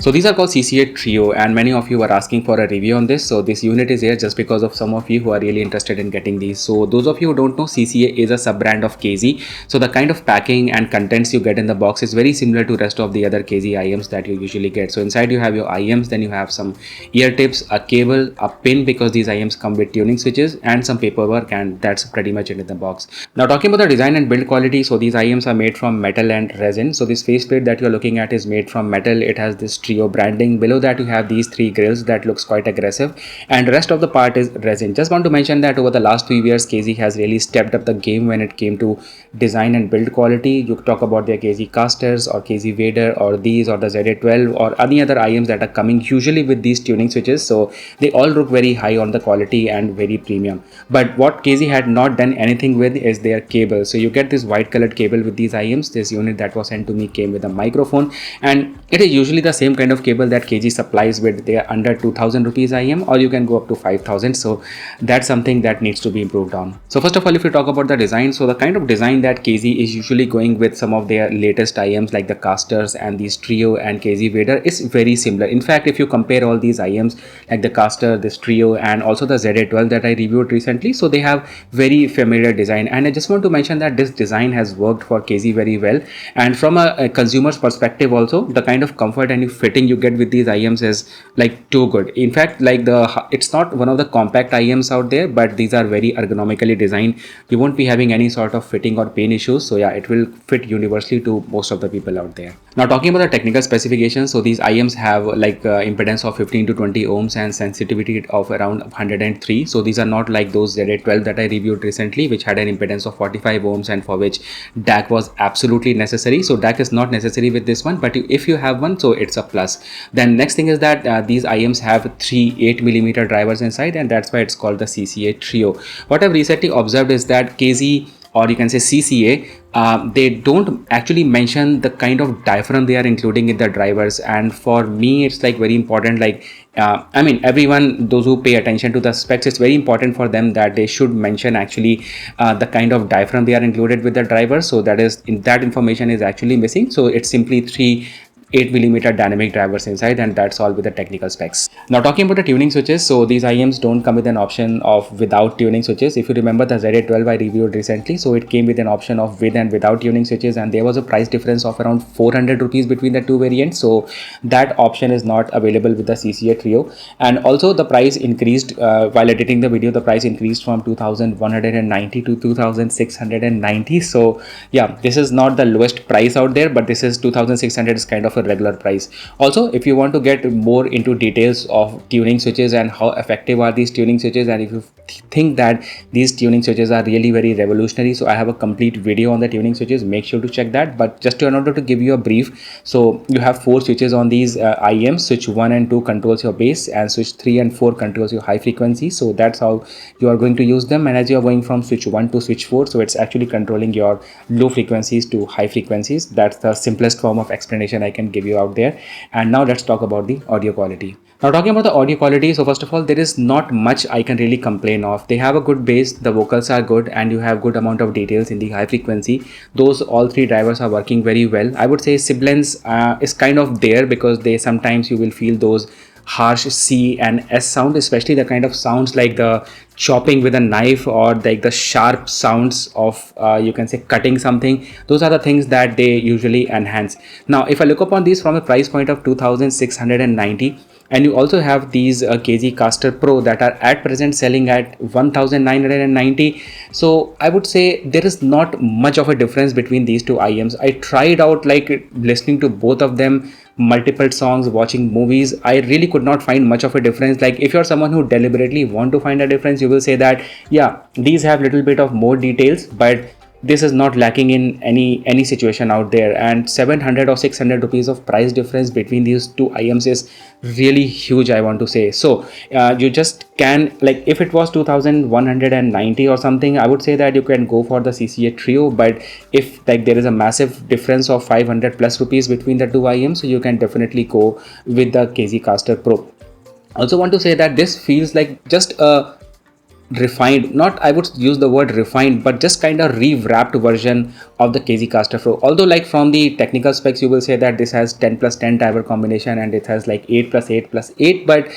So these are called CCA Trio, and many of you are asking for a review on this. So this unit is here just because of some of you who are really interested in getting these. So those of you who don't know, CCA is a sub brand of KZ. So the kind of packing and contents you get in the box is very similar to rest of the other KZ IMs that you usually get. So inside you have your IMs, then you have some ear tips, a cable, a pin, because these IMs come with tuning switches, and some paperwork, and that's pretty much it in the box. Now talking about the design and build quality, so these IMs are made from metal and resin. So this faceplate that you're looking at is made from metal. It has this Trio branding. Below that you have these three grills that looks quite aggressive, and rest of the part is resin. Just want to mention that over the last few years KZ has really stepped up the game when it came to design and build quality. You talk about their KZ Castors or KZ Vader or these or the ZA12 or any other IMs that are coming usually with these tuning switches, so they all look very high on the quality and very premium. But what KZ had not done anything with is their cable. So you get this white colored cable with these IMs. This unit that was sent to me came with a microphone, and it is usually the same kind of cable that KZ supplies with. They are under 2000 rupees IM, or you can go up to 5000. So that's something that needs to be improved on. So first of all, if you talk about the design, so the kind of design that KZ is usually going with some of their latest IMs like the Castors and these Trio and KZ Vader is very similar. In fact, if you compare all these IMs like the Castor, this Trio, and also the ZA12 that I reviewed recently, so they have very familiar design. And I just want to mention that this design has worked for KZ very well, and from a consumer's perspective also, the kind of comfort and fitting you get with these IMs is like too good. In fact, like it's not one of the compact IMs out there, but these are very ergonomically designed. You won't be having any sort of fitting or pain issues. So yeah, it will fit universally to most of the people out there. Now talking about the technical specifications, so these IMs have like impedance of 15 to 20 ohms and sensitivity of around 103. So these are not like those ZA12 that I reviewed recently, which had an impedance of 45 ohms and for which DAC was absolutely necessary. So DAC is not necessary with this one, but if you have one, so it's a plus. Then next thing is that these IMs have three 8mm drivers inside, and that's why it's called the CCA Trio. What I've recently observed is that KZ, or you can say CCA, they don't actually mention the kind of diaphragm they are including in the drivers, and for me it's like very important. Like I mean, everyone, those who pay attention to the specs, it's very important for them that they should mention actually the kind of diaphragm they are included with the driver. So that information is actually missing. So it's simply three 8mm dynamic drivers inside, and that's all with the technical specs. Now talking about the tuning switches, so these IMs don't come with an option of without tuning switches. If you remember the ZA12 I reviewed recently, so it came with an option of with and without tuning switches, and there was a price difference of around 400 rupees between the two variants. So that option is not available with the CCA Trio. And also the price increased while editing the video. The price increased from 2190 to 2690. So yeah, this is not the lowest price out there, but this is 2600 is kind of a regular price. Also, if you want to get more into details of tuning switches and how effective are these tuning switches, and if you think that these tuning switches are really very revolutionary, so I have a complete video on the tuning switches. Make sure to check that. But just in order to give you a brief, so you have 4 switches on these IMs. Switch 1 and 2 controls your bass, and switch 3 and 4 controls your high frequency. So that's how you are going to use them. And as you are going from switch 1 to switch 4, so it's actually controlling your low frequencies to high frequencies. That's the simplest form of explanation I can give you out there. And now let's talk about the audio quality. Now talking about the audio quality, so first of all, there is not much I can really complain of. They have a good bass, the vocals are good, and you have good amount of details in the high frequency. Those all 3 drivers are working very well. I would say sibilance is kind of there, because they sometimes you will feel those harsh C and S sound, especially the kind of sounds like the chopping with a knife, or like the sharp sounds of you can say cutting something. Those are the things that they usually enhance. Now if I look upon these from a price point of 2690, and you also have these KZ CASTOR PRO that are at present selling at 1990. So I would say there is not much of a difference between these two IMs. I tried out like listening to both of them, multiple songs, watching movies. I really could not find much of a difference. Like if you're someone who deliberately want to find a difference, you will say that yeah, these have little bit of more details, but this is not lacking in any situation out there. And 700 or 600 rupees of price difference between these two IMs is really huge, I want to say. So you just can, like if it was 2190 or something, I would say that you can go for the CCA Trio. But if like there is a massive difference of 500 plus rupees between the two IMs, so you can definitely go with the KZ CASTOR Pro. Also want to say that this feels like just a refined, not I would use the word refined, but just kind of rewrapped version of the KZ CASTOR Pro. Although like from the technical specs you will say that this has 10 plus 10 driver combination and it has like 8 plus 8 plus 8, but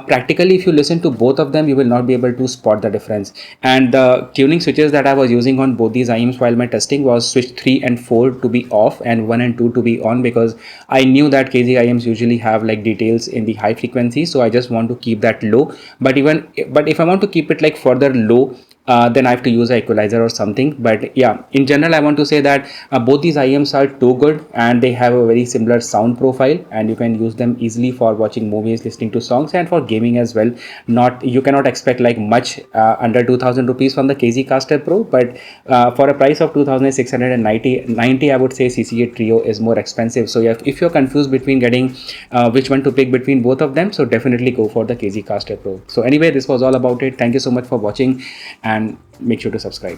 practically if you listen to both of them you will not be able to spot the difference. And the tuning switches that I was using on both these IEMs while my testing was switch 3 and 4 to be off and 1 and 2 to be on, because I knew that KZ IEMs usually have like details in the high frequency, so I just want to keep that low. But if I want to keep it like further low, then I have to use an equalizer or something. But yeah, in general I want to say that both these IEMs are too good and they have a very similar sound profile, and you can use them easily for watching movies, listening to songs, and for gaming as well. You cannot expect like much under 2000 rupees from the KZ CASTOR Pro, but for a price of 2690 I would say CCA Trio is more expensive. So yeah, if you're confused between getting which one to pick between both of them, so definitely go for the KZ CASTOR Pro. So anyway, this was all about it. Thank you so much for watching and make sure to subscribe.